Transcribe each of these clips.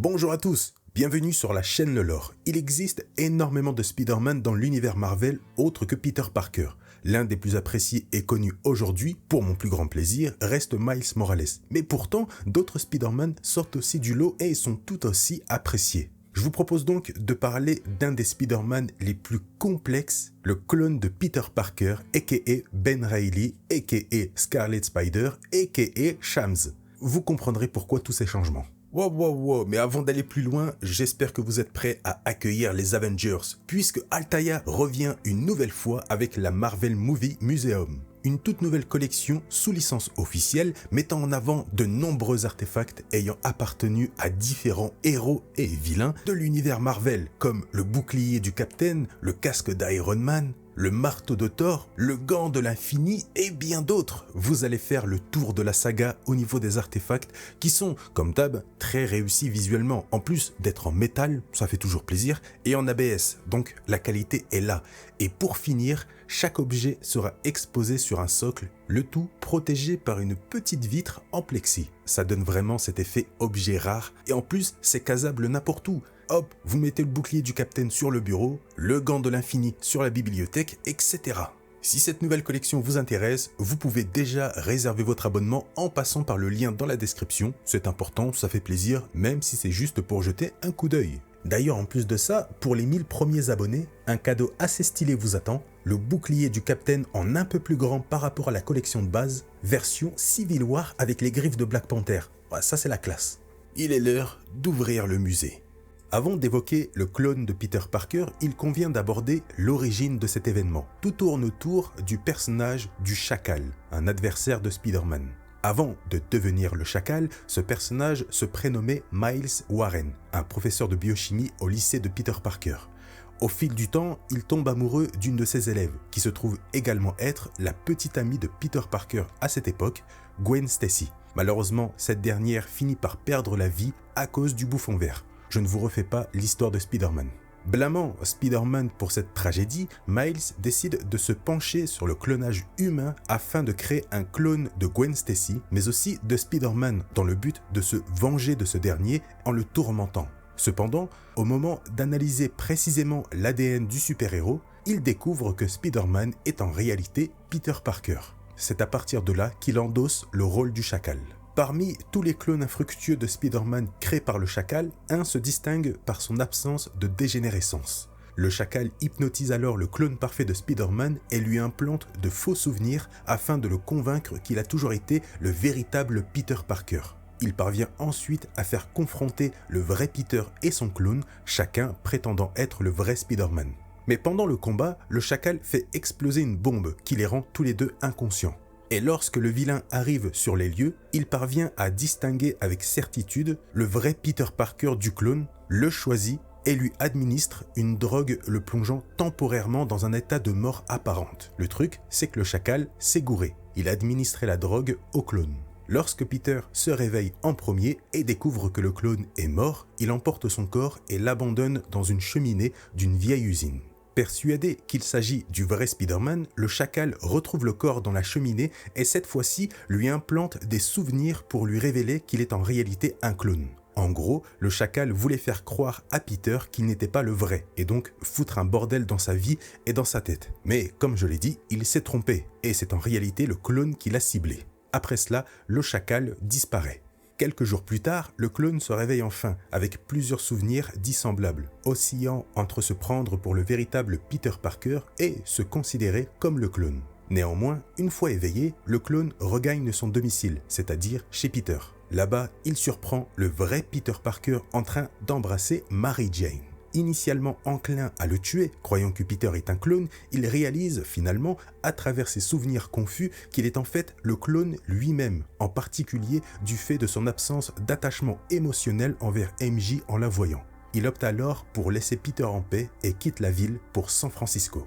Bonjour à tous, bienvenue sur la chaîne Le Lore. Il existe énormément de Spider-Man dans l'univers Marvel autre que Peter Parker. L'un des plus appréciés et connus aujourd'hui, pour mon plus grand plaisir, reste Miles Morales. Mais pourtant, d'autres Spider-Man sortent aussi du lot et sont tout aussi appréciés. Je vous propose donc de parler d'un des Spider-Man les plus complexes, le clone de Peter Parker, a.k.a. Ben Reilly, a.k.a. Scarlet Spider, a.k.a. Shams. Vous comprendrez pourquoi tous ces changements. Wow, mais avant d'aller plus loin, j'espère que vous êtes prêts à accueillir les Avengers, puisque Altaïa revient une nouvelle fois avec la Marvel Movie Museum. Une toute nouvelle collection sous licence officielle mettant en avant de nombreux artefacts ayant appartenu à différents héros et vilains de l'univers Marvel, comme le bouclier du Captain, le casque d'Iron Man, le marteau de Thor, le gant de l'infini et bien d'autres. Vous allez faire le tour de la saga au niveau des artefacts qui sont, comme d'hab, très réussis visuellement. En plus d'être en métal, ça fait toujours plaisir, et en ABS, donc la qualité est là. Et pour finir, chaque objet sera exposé sur un socle, le tout protégé par une petite vitre en plexi. Ça donne vraiment cet effet objet rare, et en plus c'est casable n'importe où. Hop, vous mettez le bouclier du Captain sur le bureau, le gant de l'infini sur la bibliothèque, etc. Si cette nouvelle collection vous intéresse, vous pouvez déjà réserver votre abonnement en passant par le lien dans la description. C'est important, ça fait plaisir, même si c'est juste pour jeter un coup d'œil. D'ailleurs, en plus de ça, pour les 1000 premiers abonnés, un cadeau assez stylé vous attend, le bouclier du Captain en un peu plus grand par rapport à la collection de base, version Civil War avec les griffes de Black Panther. Ouais, ça c'est la classe. Il est l'heure d'ouvrir le musée. Avant d'évoquer le clone de Peter Parker, il convient d'aborder l'origine de cet événement. Tout tourne autour du personnage du Chacal, un adversaire de Spider-Man. Avant de devenir le Chacal, ce personnage se prénommait Miles Warren, un professeur de biochimie au lycée de Peter Parker. Au fil du temps, il tombe amoureux d'une de ses élèves, qui se trouve également être la petite amie de Peter Parker à cette époque, Gwen Stacy. Malheureusement, cette dernière finit par perdre la vie à cause du bouffon vert. Je ne vous refais pas l'histoire de Spider-Man. Blâmant Spider-Man pour cette tragédie, Miles décide de se pencher sur le clonage humain afin de créer un clone de Gwen Stacy, mais aussi de Spider-Man, dans le but de se venger de ce dernier en le tourmentant. Cependant, au moment d'analyser précisément l'ADN du super-héros, il découvre que Spider-Man est en réalité Peter Parker. C'est à partir de là qu'il endosse le rôle du Chacal. Parmi tous les clones infructueux de Spider-Man créés par le Chacal, un se distingue par son absence de dégénérescence. Le Chacal hypnotise alors le clone parfait de Spider-Man et lui implante de faux souvenirs afin de le convaincre qu'il a toujours été le véritable Peter Parker. Il parvient ensuite à faire confronter le vrai Peter et son clone, chacun prétendant être le vrai Spider-Man. Mais pendant le combat, le Chacal fait exploser une bombe qui les rend tous les deux inconscients. Et lorsque le vilain arrive sur les lieux, il parvient à distinguer avec certitude le vrai Peter Parker du clone, le choisit et lui administre une drogue le plongeant temporairement dans un état de mort apparente. Le truc, c'est que le Chacal s'est gouré. Il a administré la drogue au clone. Lorsque Peter se réveille en premier et découvre que le clone est mort, il emporte son corps et l'abandonne dans une cheminée d'une vieille usine. Persuadé qu'il s'agit du vrai Spider-Man, le Chacal retrouve le corps dans la cheminée et cette fois-ci lui implante des souvenirs pour lui révéler qu'il est en réalité un clone. En gros, le Chacal voulait faire croire à Peter qu'il n'était pas le vrai et donc foutre un bordel dans sa vie et dans sa tête. Mais comme je l'ai dit, il s'est trompé et c'est en réalité le clone qui l'a ciblé. Après cela, le Chacal disparaît. Quelques jours plus tard, le clone se réveille enfin, avec plusieurs souvenirs dissemblables, oscillant entre se prendre pour le véritable Peter Parker et se considérer comme le clone. Néanmoins, une fois éveillé, le clone regagne son domicile, c'est-à-dire chez Peter. Là-bas, il surprend le vrai Peter Parker en train d'embrasser Mary Jane. Initialement enclin à le tuer, croyant que Peter est un clone, il réalise finalement, à travers ses souvenirs confus, qu'il est en fait le clone lui-même, en particulier du fait de son absence d'attachement émotionnel envers MJ en la voyant. Il opte alors pour laisser Peter en paix et quitte la ville pour San Francisco.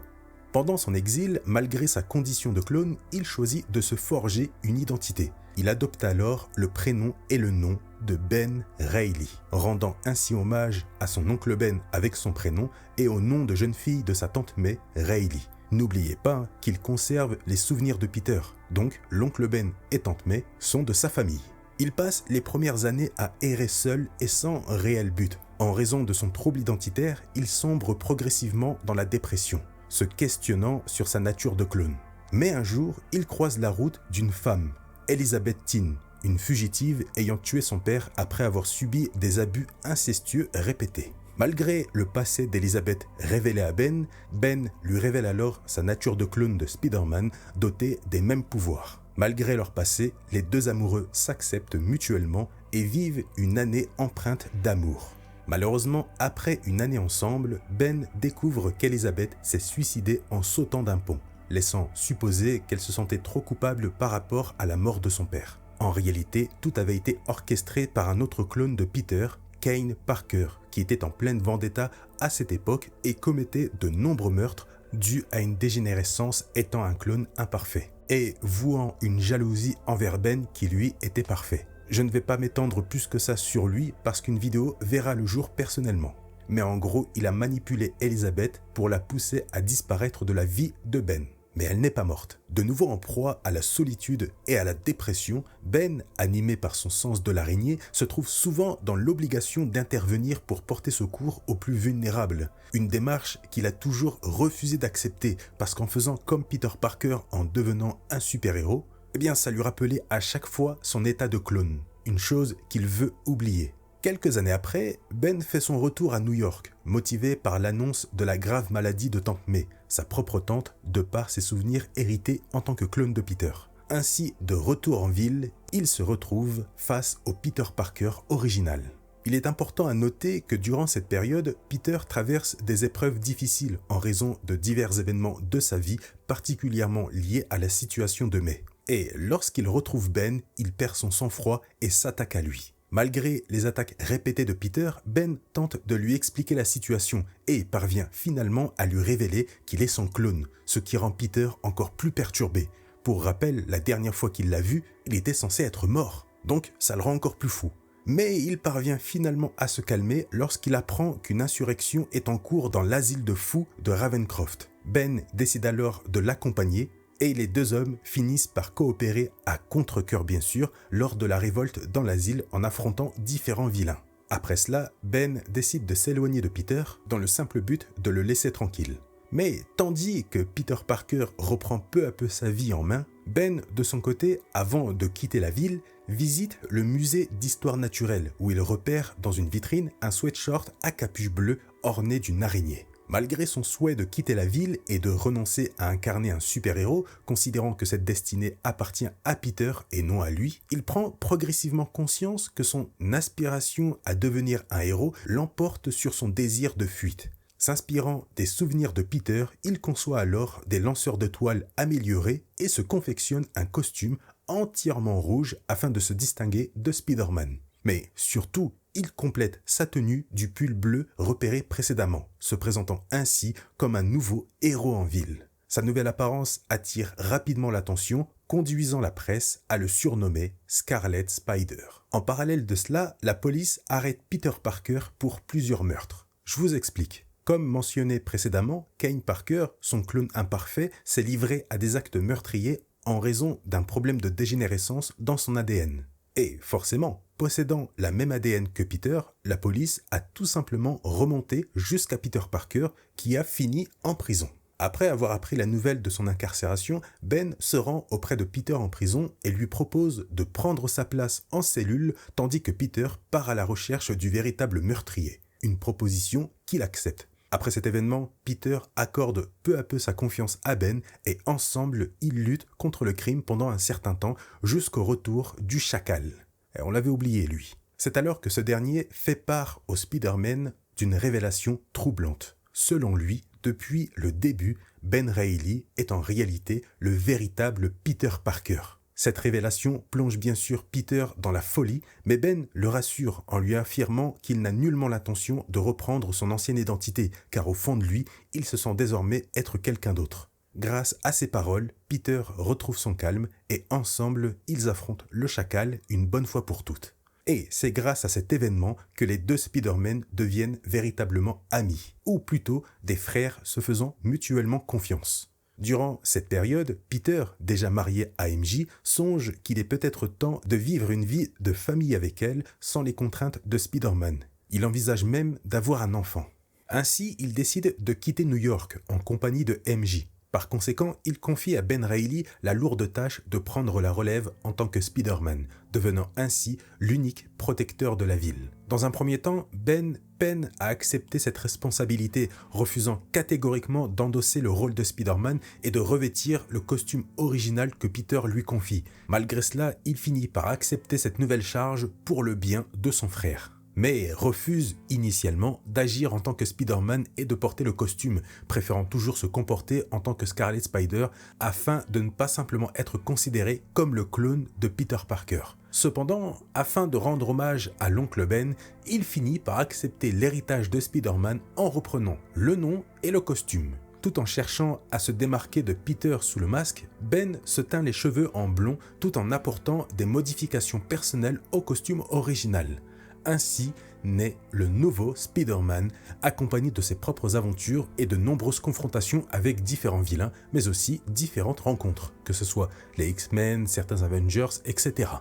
Pendant son exil, malgré sa condition de clone, il choisit de se forger une identité. Il adopte alors le prénom et le nom de Ben Reilly, rendant ainsi hommage à son oncle Ben avec son prénom et au nom de jeune fille de sa tante May, Reilly. N'oubliez pas qu'il conserve les souvenirs de Peter, donc l'oncle Ben et tante May sont de sa famille. Il passe les premières années à errer seul et sans réel but. En raison de son trouble identitaire, il sombre progressivement dans la dépression, se questionnant sur sa nature de clone. Mais un jour, il croise la route d'une femme, Elizabeth Tin, une fugitive ayant tué son père après avoir subi des abus incestueux répétés. Malgré le passé d'Elizabeth révélé à Ben, Ben lui révèle alors sa nature de clone de Spider-Man doté des mêmes pouvoirs. Malgré leur passé, les deux amoureux s'acceptent mutuellement et vivent une année empreinte d'amour. Malheureusement, après une année ensemble, Ben découvre qu'Elizabeth s'est suicidée en sautant d'un pont, laissant supposer qu'elle se sentait trop coupable par rapport à la mort de son père. En réalité, tout avait été orchestré par un autre clone de Peter, Kane Parker, qui était en pleine vendetta à cette époque et commettait de nombreux meurtres dus à une dégénérescence étant un clone imparfait, et vouant une jalousie envers Ben qui lui était parfait. Je ne vais pas m'étendre plus que ça sur lui parce qu'une vidéo verra le jour personnellement. Mais en gros, il a manipulé Elizabeth pour la pousser à disparaître de la vie de Ben. Mais elle n'est pas morte. De nouveau en proie à la solitude et à la dépression, Ben, animé par son sens de l'araignée, se trouve souvent dans l'obligation d'intervenir pour porter secours aux plus vulnérables. Une démarche qu'il a toujours refusé d'accepter parce qu'en faisant comme Peter Parker en devenant un super-héros, eh bien ça lui rappelait à chaque fois son état de clone, une chose qu'il veut oublier. Quelques années après, Ben fait son retour à New York, motivé par l'annonce de la grave maladie de Tante May, sa propre tante, de par ses souvenirs hérités en tant que clone de Peter. Ainsi, de retour en ville, il se retrouve face au Peter Parker original. Il est important à noter que durant cette période, Peter traverse des épreuves difficiles en raison de divers événements de sa vie, particulièrement liés à la situation de May. Et lorsqu'il retrouve Ben, il perd son sang-froid et s'attaque à lui. Malgré les attaques répétées de Peter, Ben tente de lui expliquer la situation et parvient finalement à lui révéler qu'il est son clone, ce qui rend Peter encore plus perturbé. Pour rappel, la dernière fois qu'il l'a vu, il était censé être mort, donc ça le rend encore plus fou. Mais il parvient finalement à se calmer lorsqu'il apprend qu'une insurrection est en cours dans l'asile de fous de Ravencroft. Ben décide alors de l'accompagner et les deux hommes finissent par coopérer à contre-cœur bien sûr lors de la révolte dans l'asile en affrontant différents vilains. Après cela, Ben décide de s'éloigner de Peter dans le simple but de le laisser tranquille. Mais tandis que Peter Parker reprend peu à peu sa vie en main, Ben, de son côté, avant de quitter la ville, visite le musée d'histoire naturelle où il repère dans une vitrine un sweatshirt à capuche bleue orné d'une araignée. Malgré son souhait de quitter la ville et de renoncer à incarner un super-héros, considérant que cette destinée appartient à Peter et non à lui, il prend progressivement conscience que son aspiration à devenir un héros l'emporte sur son désir de fuite. S'inspirant des souvenirs de Peter, il conçoit alors des lanceurs de toile améliorés et se confectionne un costume entièrement rouge afin de se distinguer de Spider-Man. Mais surtout, il complète sa tenue du pull bleu repéré précédemment, se présentant ainsi comme un nouveau héros en ville. Sa nouvelle apparence attire rapidement l'attention, conduisant la presse à le surnommer Scarlet Spider. En parallèle de cela, la police arrête Peter Parker pour plusieurs meurtres. Je vous explique. Comme mentionné précédemment, Kane Parker, son clone imparfait, s'est livré à des actes meurtriers en raison d'un problème de dégénérescence dans son ADN. Et forcément, possédant la même ADN que Peter, la police a tout simplement remonté jusqu'à Peter Parker qui a fini en prison. Après avoir appris la nouvelle de son incarcération, Ben se rend auprès de Peter en prison et lui propose de prendre sa place en cellule tandis que Peter part à la recherche du véritable meurtrier. Une proposition qu'il accepte. Après cet événement, Peter accorde peu à peu sa confiance à Ben et ensemble, ils luttent contre le crime pendant un certain temps jusqu'au retour du Chacal. Et on l'avait oublié, lui. C'est alors que ce dernier fait part au Spider-Man d'une révélation troublante. Selon lui, depuis le début, Ben Reilly est en réalité le véritable Peter Parker. Cette révélation plonge bien sûr Peter dans la folie, mais Ben le rassure en lui affirmant qu'il n'a nullement l'intention de reprendre son ancienne identité, car au fond de lui, il se sent désormais être quelqu'un d'autre. Grâce à ces paroles, Peter retrouve son calme et ensemble, ils affrontent le Chacal une bonne fois pour toutes. Et c'est grâce à cet événement que les deux Spider-Man deviennent véritablement amis, ou plutôt des frères se faisant mutuellement confiance. Durant cette période, Peter, déjà marié à MJ, songe qu'il est peut-être temps de vivre une vie de famille avec elle sans les contraintes de Spider-Man. Il envisage même d'avoir un enfant. Ainsi, il décide de quitter New York en compagnie de MJ. Par conséquent, il confie à Ben Reilly la lourde tâche de prendre la relève en tant que Spider-Man, devenant ainsi l'unique protecteur de la ville. Dans un premier temps, Ben peine à accepter cette responsabilité, refusant catégoriquement d'endosser le rôle de Spider-Man et de revêtir le costume original que Peter lui confie. Malgré cela, il finit par accepter cette nouvelle charge pour le bien de son frère, mais refuse initialement d'agir en tant que Spider-Man et de porter le costume, préférant toujours se comporter en tant que Scarlet Spider afin de ne pas simplement être considéré comme le clone de Peter Parker. Cependant, afin de rendre hommage à l'oncle Ben, il finit par accepter l'héritage de Spider-Man en reprenant le nom et le costume. Tout en cherchant à se démarquer de Peter sous le masque, Ben se teint les cheveux en blond tout en apportant des modifications personnelles au costume original. Ainsi naît le nouveau Spider-Man, accompagné de ses propres aventures et de nombreuses confrontations avec différents vilains, mais aussi différentes rencontres, que ce soit les X-Men, certains Avengers, etc.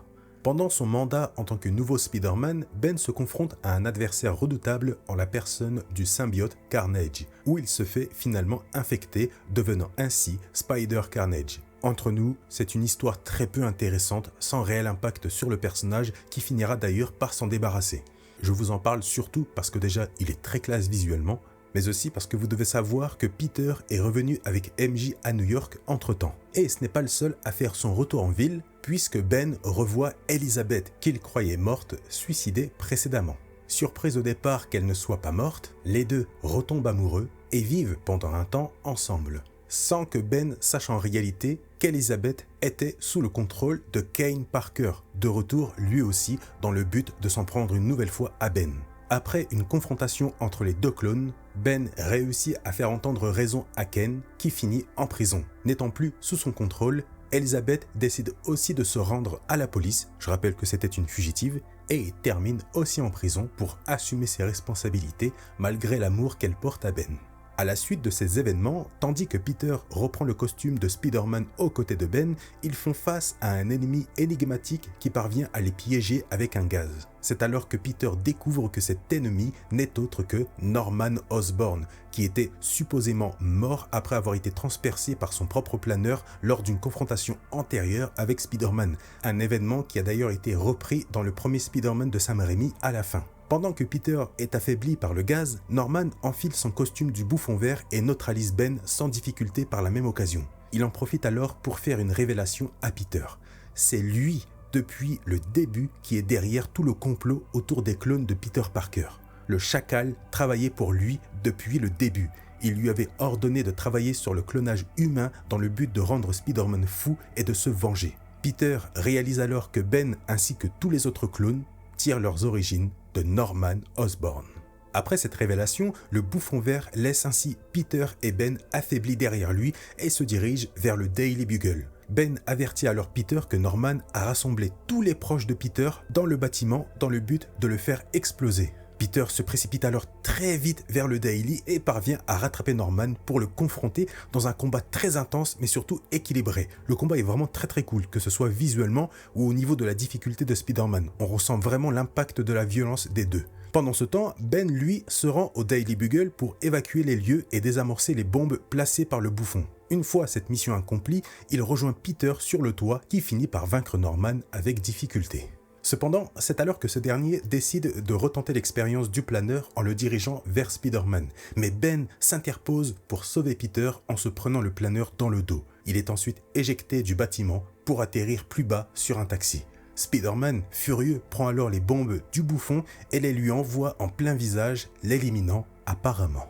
Pendant son mandat en tant que nouveau Spider-Man, Ben se confronte à un adversaire redoutable en la personne du symbiote Carnage, où il se fait finalement infecter, devenant ainsi Spider-Carnage. Entre nous, c'est une histoire très peu intéressante, sans réel impact sur le personnage qui finira d'ailleurs par s'en débarrasser. Je vous en parle surtout parce que déjà il est très classe visuellement, mais aussi parce que vous devez savoir que Peter est revenu avec MJ à New York entre-temps. Et ce n'est pas le seul à faire son retour en ville, puisque Ben revoit Elizabeth qu'il croyait morte, suicidée précédemment. Surprise au départ qu'elle ne soit pas morte, les deux retombent amoureux et vivent pendant un temps ensemble, sans que Ben sache en réalité qu'Elizabeth était sous le contrôle de Kane Parker, de retour lui aussi dans le but de s'en prendre une nouvelle fois à Ben. Après une confrontation entre les deux clones, Ben réussit à faire entendre raison à Kane qui finit en prison. N'étant plus sous son contrôle, Elizabeth décide aussi de se rendre à la police, je rappelle que c'était une fugitive, et termine aussi en prison pour assumer ses responsabilités malgré l'amour qu'elle porte à Ben. À la suite de ces événements, tandis que Peter reprend le costume de Spider-Man aux côtés de Ben, ils font face à un ennemi énigmatique qui parvient à les piéger avec un gaz. C'est alors que Peter découvre que cet ennemi n'est autre que Norman Osborn, qui était supposément mort après avoir été transpercé par son propre planeur lors d'une confrontation antérieure avec Spider-Man, un événement qui a d'ailleurs été repris dans le premier Spider-Man de Sam Raimi à la fin. Pendant que Peter est affaibli par le gaz, Norman enfile son costume du bouffon vert et neutralise Ben sans difficulté par la même occasion. Il en profite alors pour faire une révélation à Peter. C'est lui, depuis le début, qui est derrière tout le complot autour des clones de Peter Parker. Le chacal travaillait pour lui depuis le début. Il lui avait ordonné de travailler sur le clonage humain dans le but de rendre Spider-Man fou et de se venger. Peter réalise alors que Ben ainsi que tous les autres clones tirent leurs origines de Norman Osborn. Après cette révélation, le bouffon vert laisse ainsi Peter et Ben affaiblis derrière lui et se dirige vers le Daily Bugle. Ben avertit alors Peter que Norman a rassemblé tous les proches de Peter dans le bâtiment dans le but de le faire exploser. Peter se précipite alors très vite vers le Daily et parvient à rattraper Norman pour le confronter dans un combat très intense mais surtout équilibré. Le combat est vraiment très cool, que ce soit visuellement ou au niveau de la difficulté de Spider-Man. On ressent vraiment l'impact de la violence des deux. Pendant ce temps, Ben lui se rend au Daily Bugle pour évacuer les lieux et désamorcer les bombes placées par le bouffon. Une fois cette mission accomplie, il rejoint Peter sur le toit qui finit par vaincre Norman avec difficulté. Cependant, c'est alors que ce dernier décide de retenter l'expérience du planeur en le dirigeant vers Spider-Man. Mais Ben s'interpose pour sauver Peter en se prenant le planeur dans le dos. Il est ensuite éjecté du bâtiment pour atterrir plus bas sur un taxi. Spider-Man, furieux, prend alors les bombes du bouffon et les lui envoie en plein visage, l'éliminant apparemment.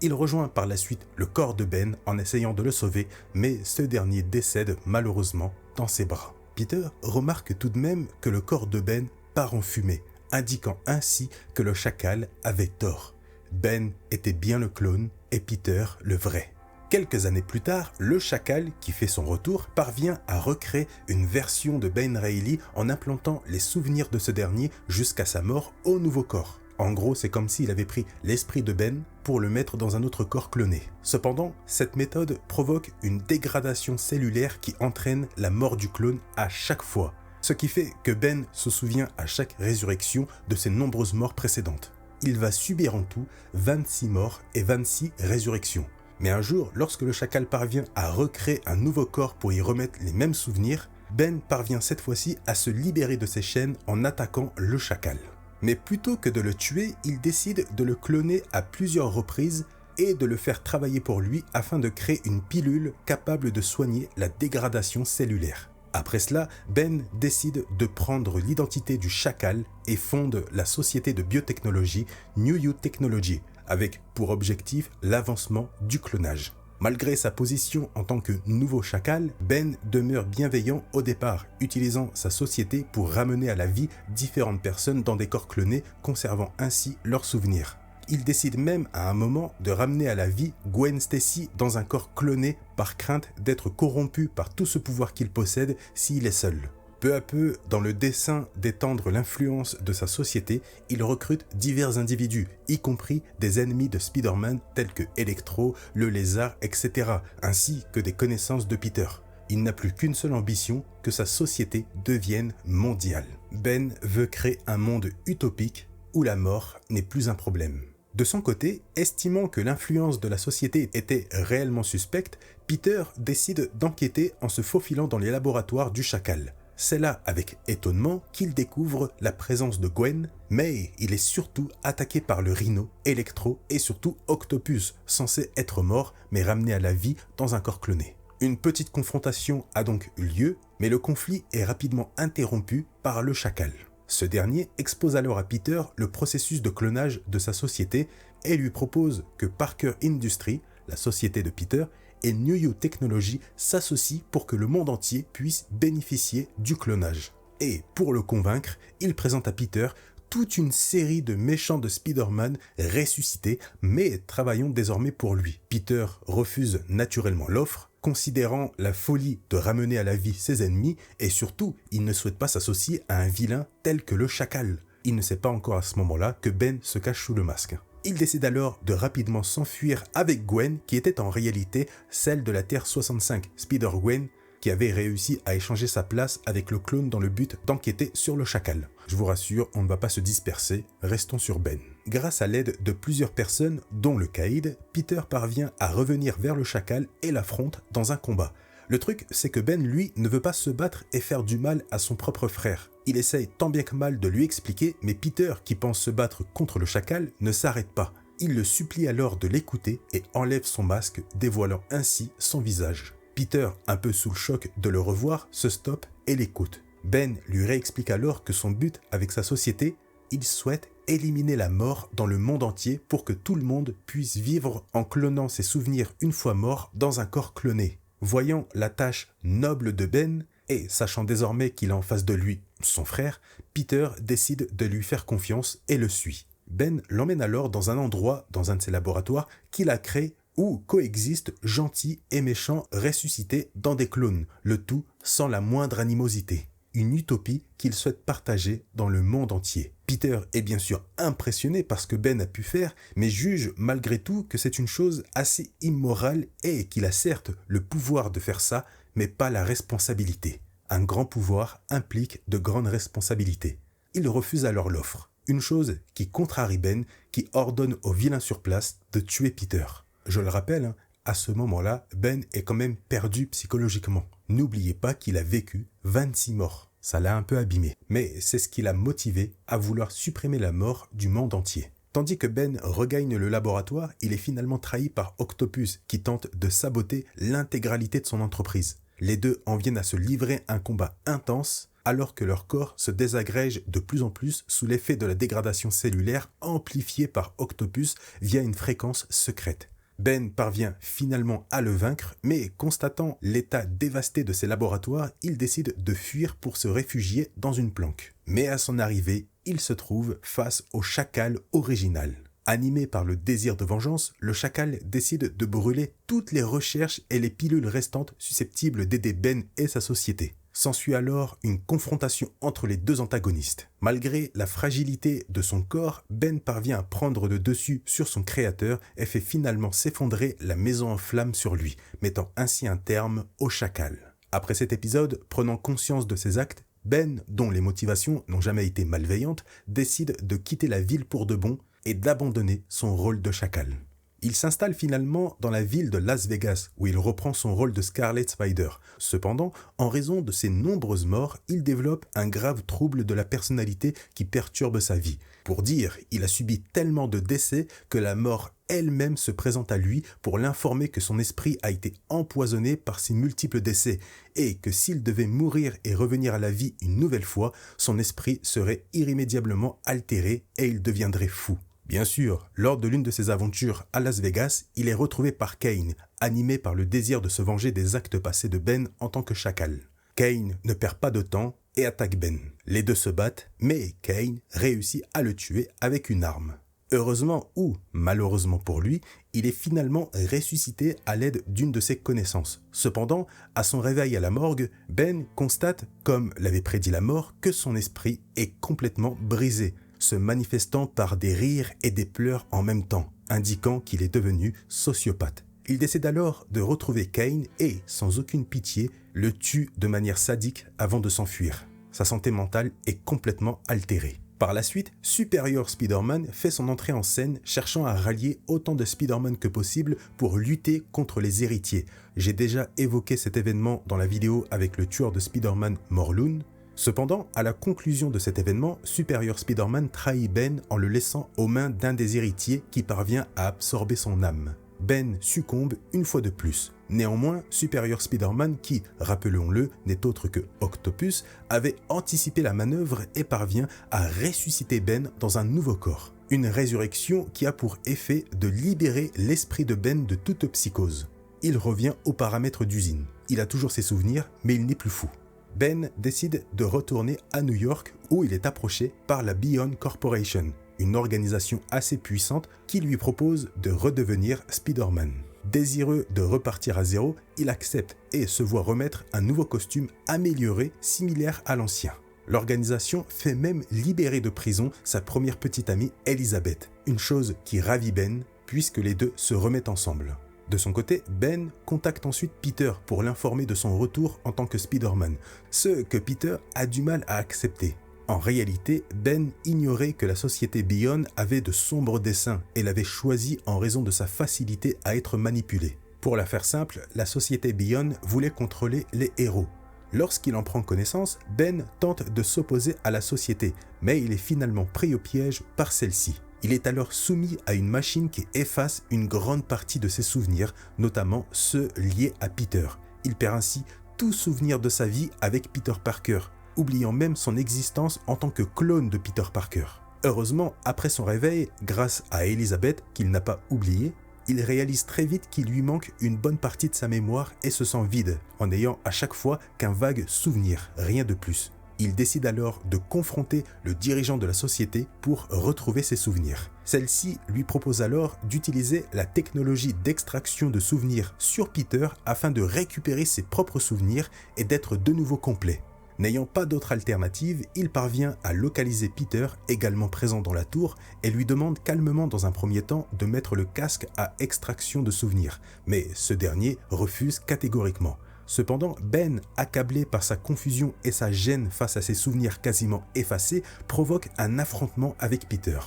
Il rejoint par la suite le corps de Ben en essayant de le sauver, mais ce dernier décède malheureusement dans ses bras. Peter remarque tout de même que le corps de Ben part en fumée, indiquant ainsi que le chacal avait tort. Ben était bien le clone et Peter le vrai. Quelques années plus tard, le chacal, qui fait son retour, parvient à recréer une version de Ben Reilly en implantant les souvenirs de ce dernier jusqu'à sa mort au nouveau corps. En gros, c'est comme s'il avait pris l'esprit de Ben pour le mettre dans un autre corps cloné. Cependant, cette méthode provoque une dégradation cellulaire qui entraîne la mort du clone à chaque fois. Ce qui fait que Ben se souvient à chaque résurrection de ses nombreuses morts précédentes. Il va subir en tout 26 morts et 26 résurrections. Mais un jour, lorsque le chacal parvient à recréer un nouveau corps pour y remettre les mêmes souvenirs, Ben parvient cette fois-ci à se libérer de ses chaînes en attaquant le chacal. Mais plutôt que de le tuer, il décide de le cloner à plusieurs reprises et de le faire travailler pour lui afin de créer une pilule capable de soigner la dégradation cellulaire. Après cela, Ben décide de prendre l'identité du chacal et fonde la société de biotechnologie New You Technology, avec pour objectif l'avancement du clonage. Malgré sa position en tant que nouveau chacal, Ben demeure bienveillant au départ, utilisant sa société pour ramener à la vie différentes personnes dans des corps clonés, conservant ainsi leurs souvenirs. Il décide même à un moment de ramener à la vie Gwen Stacy dans un corps cloné par crainte d'être corrompu par tout ce pouvoir qu'il possède s'il est seul. Peu à peu, dans le dessein d'étendre l'influence de sa société, il recrute divers individus, y compris des ennemis de Spider-Man tels que Electro, le Lézard, etc., ainsi que des connaissances de Peter. Il n'a plus qu'une seule ambition, que sa société devienne mondiale. Ben veut créer un monde utopique où la mort n'est plus un problème. De son côté, estimant que l'influence de la société était réellement suspecte, Peter décide d'enquêter en se faufilant dans les laboratoires du chacal. C'est là, avec étonnement, qu'il découvre la présence de Gwen, mais il est surtout attaqué par le Rhino, Electro et surtout Octopus, censé être mort mais ramené à la vie dans un corps cloné. Une petite confrontation a donc eu lieu, mais le conflit est rapidement interrompu par le chacal. Ce dernier expose alors à Peter le processus de clonage de sa société et lui propose que Parker Industries, la société de Peter, et New You Technology s'associent pour que le monde entier puisse bénéficier du clonage. Et pour le convaincre, il présente à Peter toute une série de méchants de Spider-Man ressuscités, mais travaillant désormais pour lui. Peter refuse naturellement l'offre, considérant la folie de ramener à la vie ses ennemis, et surtout, il ne souhaite pas s'associer à un vilain tel que le chacal. Il ne sait pas encore à ce moment-là que Ben se cache sous le masque. Il décide alors de rapidement s'enfuir avec Gwen, qui était en réalité celle de la Terre 65, Spider-Gwen, qui avait réussi à échanger sa place avec le clone dans le but d'enquêter sur le chacal. Je vous rassure, on ne va pas se disperser, restons sur Ben. Grâce à l'aide de plusieurs personnes, dont le Caïd, Peter parvient à revenir vers le chacal et l'affronte dans un combat. Le truc, c'est que Ben, lui, ne veut pas se battre et faire du mal à son propre frère. Il essaye tant bien que mal de lui expliquer, mais Peter, qui pense se battre contre le chacal, ne s'arrête pas. Il le supplie alors de l'écouter et enlève son masque, dévoilant ainsi son visage. Peter, un peu sous le choc de le revoir, se stoppe et l'écoute. Ben lui réexplique alors que son but avec sa société, il souhaite éliminer la mort dans le monde entier pour que tout le monde puisse vivre en clonant ses souvenirs une fois mort dans un corps cloné. Voyant la tâche noble de Ben et sachant désormais qu'il a en face de lui son frère, Peter décide de lui faire confiance et le suit. Ben l'emmène alors dans un endroit, dans un de ses laboratoires qu'il a créé où coexistent gentils et méchants ressuscités dans des clones, le tout sans la moindre animosité. Une utopie qu'il souhaite partager dans le monde entier. Peter est bien sûr impressionné par ce que Ben a pu faire, mais juge malgré tout que c'est une chose assez immorale et qu'il a certes le pouvoir de faire ça, mais pas la responsabilité. Un grand pouvoir implique de grandes responsabilités. Il refuse alors l'offre, une chose qui contrarie Ben, qui ordonne au vilain sur place de tuer Peter. Je le rappelle, à ce moment-là, Ben est quand même perdu psychologiquement. N'oubliez pas qu'il a vécu 26 morts. Ça l'a un peu abîmé. Mais c'est ce qui l'a motivé à vouloir supprimer la mort du monde entier. Tandis que Ben regagne le laboratoire, il est finalement trahi par Octopus qui tente de saboter l'intégralité de son entreprise. Les deux en viennent à se livrer un combat intense alors que leur corps se désagrège de plus en plus sous l'effet de la dégradation cellulaire amplifiée par Octopus via une fréquence secrète. Ben parvient finalement à le vaincre, mais constatant l'état dévasté de ses laboratoires, il décide de fuir pour se réfugier dans une planque. Mais à son arrivée, il se trouve face au chacal original. Animé par le désir de vengeance, le chacal décide de brûler toutes les recherches et les pilules restantes susceptibles d'aider Ben et sa société. S'ensuit alors une confrontation entre les deux antagonistes. Malgré la fragilité de son corps, Ben parvient à prendre le dessus sur son créateur et fait finalement s'effondrer la maison en flammes sur lui, mettant ainsi un terme au chacal. Après cet épisode, prenant conscience de ses actes, Ben, dont les motivations n'ont jamais été malveillantes, décide de quitter la ville pour de bon et d'abandonner son rôle de chacal. Il s'installe finalement dans la ville de Las Vegas, où il reprend son rôle de Scarlet Spider. Cependant, en raison de ses nombreuses morts, il développe un grave trouble de la personnalité qui perturbe sa vie. Pour dire, il a subi tellement de décès que la mort elle-même se présente à lui pour l'informer que son esprit a été empoisonné par ses multiples décès et que s'il devait mourir et revenir à la vie une nouvelle fois, son esprit serait irrémédiablement altéré et il deviendrait fou. Bien sûr, lors de l'une de ses aventures à Las Vegas, il est retrouvé par Kane, animé par le désir de se venger des actes passés de Ben en tant que chacal. Kane ne perd pas de temps et attaque Ben. Les deux se battent, mais Kane réussit à le tuer avec une arme. Heureusement ou malheureusement pour lui, il est finalement ressuscité à l'aide d'une de ses connaissances. Cependant, à son réveil à la morgue, Ben constate, comme l'avait prédit la mort, que son esprit est complètement brisé, se manifestant par des rires et des pleurs en même temps, indiquant qu'il est devenu sociopathe. Il décide alors de retrouver Kane et, sans aucune pitié, le tue de manière sadique avant de s'enfuir. Sa santé mentale est complètement altérée. Par la suite, Superior Spider-Man fait son entrée en scène, cherchant à rallier autant de Spider-Man que possible pour lutter contre les héritiers. J'ai déjà évoqué cet événement dans la vidéo avec le tueur de Spider-Man, Morlun. Cependant, à la conclusion de cet événement, Superior Spider-Man trahit Ben en le laissant aux mains d'un des héritiers qui parvient à absorber son âme. Ben succombe une fois de plus. Néanmoins, Superior Spider-Man, qui, rappelons-le, n'est autre que Octopus, avait anticipé la manœuvre et parvient à ressusciter Ben dans un nouveau corps. Une résurrection qui a pour effet de libérer l'esprit de Ben de toute psychose. Il revient aux paramètres d'usine. Il a toujours ses souvenirs, mais il n'est plus fou. Ben décide de retourner à New York où il est approché par la Beyond Corporation, une organisation assez puissante qui lui propose de redevenir Spider-Man. Désireux de repartir à zéro, il accepte et se voit remettre un nouveau costume amélioré similaire à l'ancien. L'organisation fait même libérer de prison sa première petite amie Elizabeth, une chose qui ravit Ben puisque les deux se remettent ensemble. De son côté, Ben contacte ensuite Peter pour l'informer de son retour en tant que Spider-Man, ce que Peter a du mal à accepter. En réalité, Ben ignorait que la société Beyond avait de sombres desseins et l'avait choisi en raison de sa facilité à être manipulé. Pour la faire simple, la société Beyond voulait contrôler les héros. Lorsqu'il en prend connaissance, Ben tente de s'opposer à la société, mais il est finalement pris au piège par celle-ci. Il est alors soumis à une machine qui efface une grande partie de ses souvenirs, notamment ceux liés à Peter. Il perd ainsi tout souvenir de sa vie avec Peter Parker, oubliant même son existence en tant que clone de Peter Parker. Heureusement, après son réveil, grâce à Elizabeth, qu'il n'a pas oublié, il réalise très vite qu'il lui manque une bonne partie de sa mémoire et se sent vide, en n'ayant à chaque fois qu'un vague souvenir, rien de plus. Il décide alors de confronter le dirigeant de la société pour retrouver ses souvenirs. Celle-ci lui propose alors d'utiliser la technologie d'extraction de souvenirs sur Peter afin de récupérer ses propres souvenirs et d'être de nouveau complet. N'ayant pas d'autre alternative, il parvient à localiser Peter, également présent dans la tour, et lui demande calmement dans un premier temps de mettre le casque à extraction de souvenirs, mais ce dernier refuse catégoriquement. Cependant, Ben, accablé par sa confusion et sa gêne face à ses souvenirs quasiment effacés, provoque un affrontement avec Peter.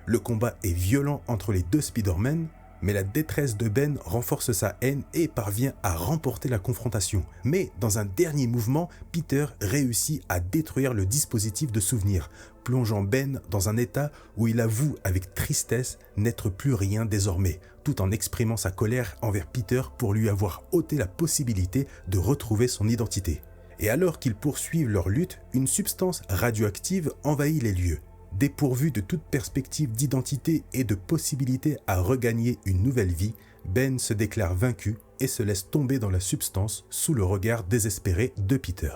Le combat est violent entre les deux Spider-Man, mais la détresse de Ben renforce sa haine et parvient à remporter la confrontation. Mais dans un dernier mouvement, Peter réussit à détruire le dispositif de souvenir, plongeant Ben dans un état où il avoue avec tristesse n'être plus rien désormais, tout en exprimant sa colère envers Peter pour lui avoir ôté la possibilité de retrouver son identité. Et alors qu'ils poursuivent leur lutte, une substance radioactive envahit les lieux. Dépourvu de toute perspective d'identité et de possibilité à regagner une nouvelle vie, Ben se déclare vaincu et se laisse tomber dans la substance sous le regard désespéré de Peter.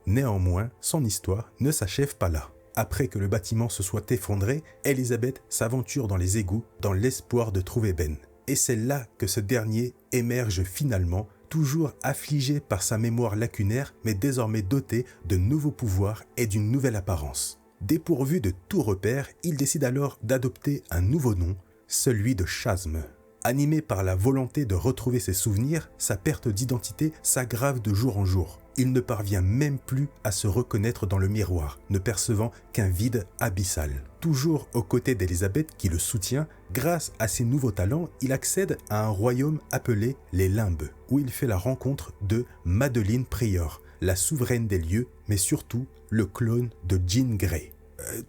Néanmoins, son histoire ne s'achève pas là. Après que le bâtiment se soit effondré, Elizabeth s'aventure dans les égouts dans l'espoir de trouver Ben. Et c'est là que ce dernier émerge finalement, toujours affligé par sa mémoire lacunaire, mais désormais doté de nouveaux pouvoirs et d'une nouvelle apparence. Dépourvu de tout repère, il décide alors d'adopter un nouveau nom, celui de Chasm. Animé par la volonté de retrouver ses souvenirs, sa perte d'identité s'aggrave de jour en jour. Il ne parvient même plus à se reconnaître dans le miroir, ne percevant qu'un vide abyssal. Toujours aux côtés d'Elizabeth qui le soutient, grâce à ses nouveaux talents, il accède à un royaume appelé les Limbes, où il fait la rencontre de Madeline Pryor, la souveraine des lieux, mais surtout le clone de Jean Grey.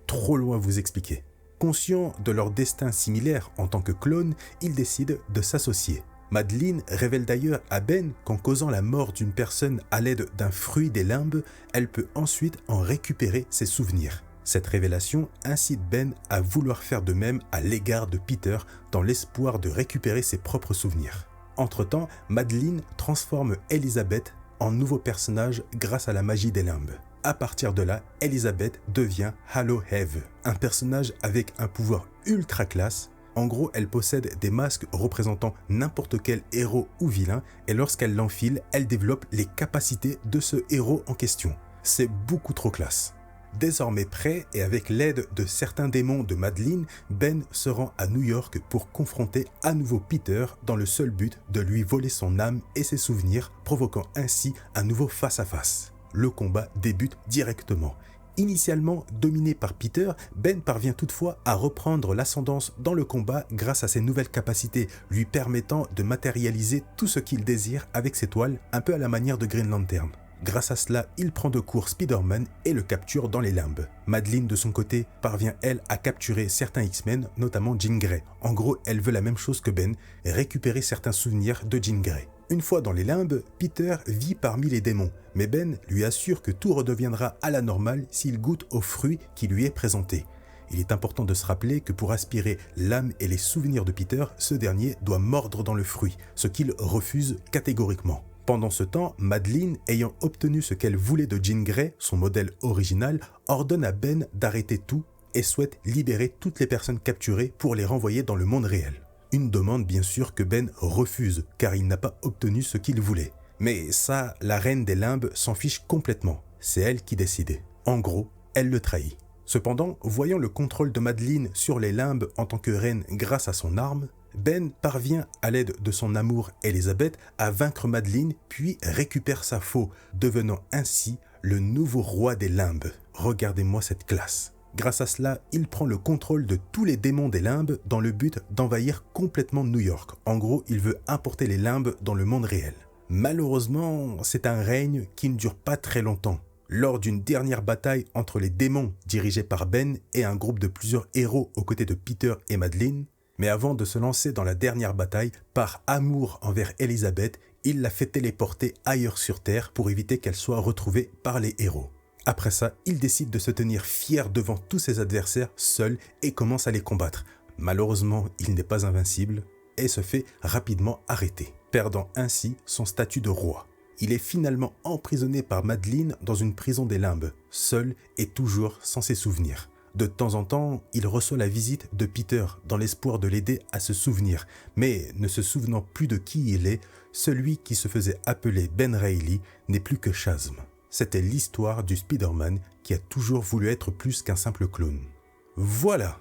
Trop loin à vous expliquer. Conscient de leur destin similaire en tant que clone, ils décident de s'associer. Madeline révèle d'ailleurs à Ben qu'en causant la mort d'une personne à l'aide d'un fruit des limbes, elle peut ensuite en récupérer ses souvenirs. Cette révélation incite Ben à vouloir faire de même à l'égard de Peter dans l'espoir de récupérer ses propres souvenirs. Entre-temps, Madeline transforme Elizabeth en nouveau personnage grâce à la magie des limbes. À partir de là, Elizabeth devient Hallow Eve, un personnage avec un pouvoir ultra classe. En gros, elle possède des masques représentant n'importe quel héros ou vilain et lorsqu'elle l'enfile, elle développe les capacités de ce héros en question. C'est beaucoup trop classe. Désormais prêt et avec l'aide de certains démons de Madeline, Ben se rend à New York pour confronter à nouveau Peter dans le seul but de lui voler son âme et ses souvenirs, provoquant ainsi un nouveau face-à-face. Le combat débute directement. Initialement dominé par Peter, Ben parvient toutefois à reprendre l'ascendance dans le combat grâce à ses nouvelles capacités, lui permettant de matérialiser tout ce qu'il désire avec ses toiles, un peu à la manière de Green Lantern. Grâce à cela, il prend de court Spider-Man et le capture dans les limbes. Madeline, de son côté, parvient elle à capturer certains X-Men, notamment Jean Grey. En gros, elle veut la même chose que Ben, récupérer certains souvenirs de Jean Grey. Une fois dans les limbes, Peter vit parmi les démons, mais Ben lui assure que tout redeviendra à la normale s'il goûte au fruit qui lui est présenté. Il est important de se rappeler que pour aspirer l'âme et les souvenirs de Peter, ce dernier doit mordre dans le fruit, ce qu'il refuse catégoriquement. Pendant ce temps, Madeline, ayant obtenu ce qu'elle voulait de Jean Grey, son modèle original, ordonne à Ben d'arrêter tout et souhaite libérer toutes les personnes capturées pour les renvoyer dans le monde réel. Une demande bien sûr que Ben refuse, car il n'a pas obtenu ce qu'il voulait. Mais ça, la reine des limbes s'en fiche complètement. C'est elle qui décidait. En gros, elle le trahit. Cependant, voyant le contrôle de Madeline sur les limbes en tant que reine grâce à son arme, Ben parvient, à l'aide de son amour Elizabeth, à vaincre Madeline, puis récupère sa faux, devenant ainsi le nouveau roi des limbes. Regardez-moi cette classe. Grâce à cela, il prend le contrôle de tous les démons des limbes dans le but d'envahir complètement New York. En gros, il veut importer les limbes dans le monde réel. Malheureusement, c'est un règne qui ne dure pas très longtemps. Lors d'une dernière bataille entre les démons dirigés par Ben et un groupe de plusieurs héros aux côtés de Peter et Madeline, mais avant de se lancer dans la dernière bataille, par amour envers Elizabeth, il la fait téléporter ailleurs sur Terre pour éviter qu'elle soit retrouvée par les héros. Après ça, il décide de se tenir fier devant tous ses adversaires seul et commence à les combattre. Malheureusement, il n'est pas invincible et se fait rapidement arrêter, perdant ainsi son statut de roi. Il est finalement emprisonné par Madeline dans une prison des limbes, seul et toujours sans ses souvenirs. De temps en temps, il reçoit la visite de Peter dans l'espoir de l'aider à se souvenir, mais ne se souvenant plus de qui il est, celui qui se faisait appeler Ben Reilly n'est plus que Chasm. C'était l'histoire du Spider-Man qui a toujours voulu être plus qu'un simple clone. Voilà.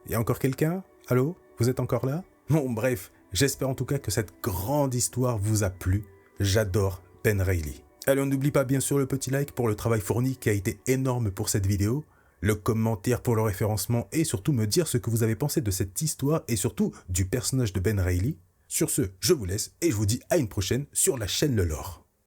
Y a encore quelqu'un? Allô? Vous êtes encore là? Bon, bref, j'espère en tout cas que cette grande histoire vous a plu. J'adore Ben Reilly. Allez, on n'oublie pas bien sûr le petit like pour le travail fourni qui a été énorme pour cette vidéo, le commentaire pour le référencement et surtout me dire ce que vous avez pensé de cette histoire et surtout du personnage de Ben Reilly. Sur ce, je vous laisse et je vous dis à une prochaine sur la chaîne Le Lore.